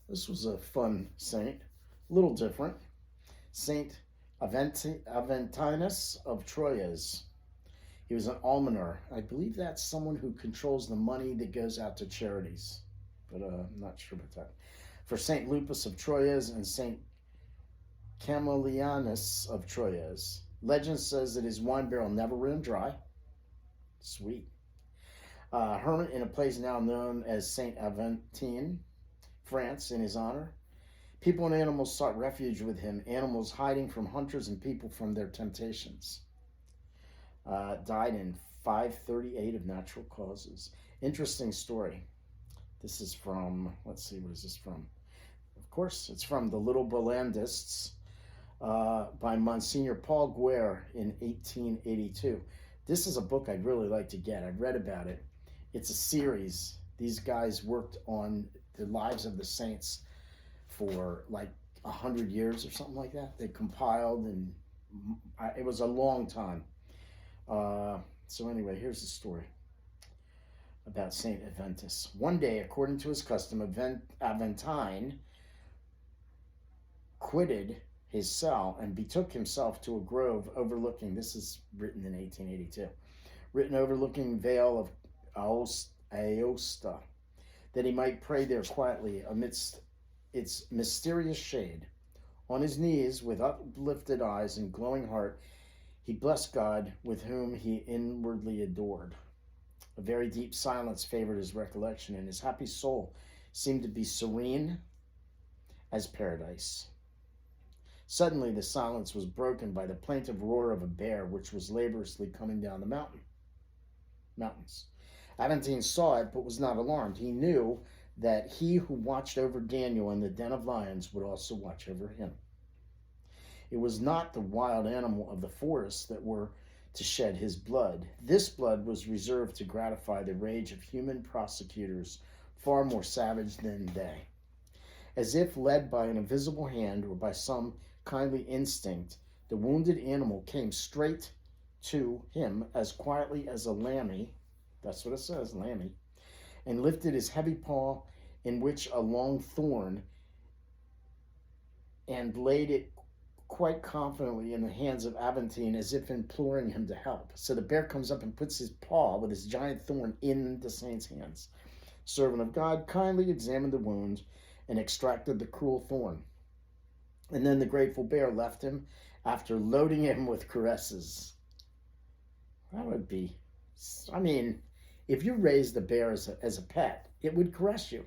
This was a fun saint, a little different. Saint Aventinus of Troyes. He was an almoner. I believe that's someone who controls the money that goes out to charities, but I'm not sure about that. For Saint Lupus of Troyes and Saint Camillianus of Troyes. Legend says that his wine barrel never ran dry. Sweet. Hermit in a place now known as Saint Aventin, France, in his honor. People and animals sought refuge with him, animals hiding from hunters and people from their temptations. Died in 538 of natural causes. Interesting story. This is from, let's see, what is this from? Of course, it's from The Little Bollandists by Monsignor Paul Guerre in 1882. This is a book I'd really like to get. I've read about it. It's a series. These guys worked on the lives of the saints for like 100 years or something like that. They compiled, and it was a long time. So anyway, here's the story about Saint Aventus. One day, according to his custom, Aventine quitted his cell and betook himself to a grove overlooking, this is written in 1882, written overlooking Vale of Aosta, that he might pray there quietly amidst its mysterious shade. On his knees, with uplifted eyes and glowing heart, he blessed God, with whom he inwardly adored. A very deep silence favored his recollection, and his happy soul seemed to be serene as paradise. Suddenly the silence was broken by the plaintive roar of a bear which was laboriously coming down the mountains. Aventine saw it, but was not alarmed. He knew that he who watched over Daniel in the den of lions would also watch over him. It was not the wild animal of the forest that were to shed his blood. This blood was reserved to gratify the rage of human prosecutors, far more savage than they. As if led by an invisible hand or by some kindly instinct, the wounded animal came straight to him as quietly as a lammy, that's what it says, lammy, and lifted his heavy paw in which a long thorn and laid it quite confidently in the hands of Aventine as if imploring him to help. So the bear comes up and puts his paw with his giant thorn in the saint's hands. Servant of God kindly examined the wound and extracted the cruel thorn. And then the grateful bear left him after loading him with caresses. That would be, I mean, if you raised the bear as a pet, it would caress you.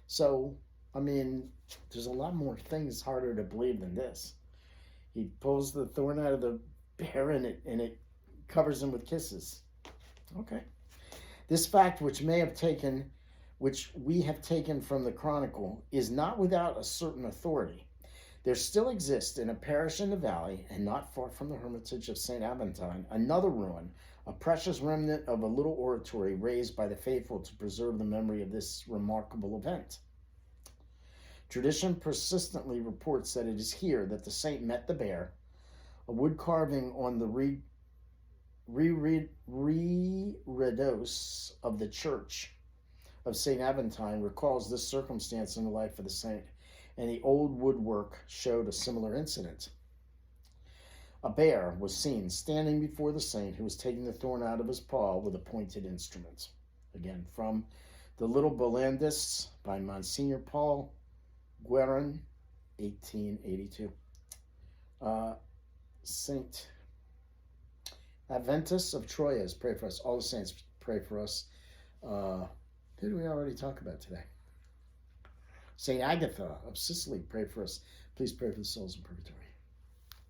So, I mean, there's a lot more things harder to believe than this. He pulls the thorn out of the bear and it covers him with kisses. Okay. This fact, which we have taken from the Chronicle, is not without a certain authority. There still exists in a parish in the valley, and not far from the hermitage of St. Aventine, another ruin, a precious remnant of a little oratory raised by the faithful to preserve the memory of this remarkable event. Tradition persistently reports that it is here that the saint met the bear. A wood carving on the reredos of the church of St. Aventine recalls this circumstance in the life of the saint, and the old woodwork showed a similar incident. A bear was seen standing before the saint, who was taking the thorn out of his paw with a pointed instrument. Again, from The Little Bollandists by Monsignor Paul Guerin, 1882. Saint Adventus of Troyes, pray for us. All the saints, pray for us. Who did we already talk about today? Saint Agatha of Sicily, pray for us. Please pray for the souls in purgatory.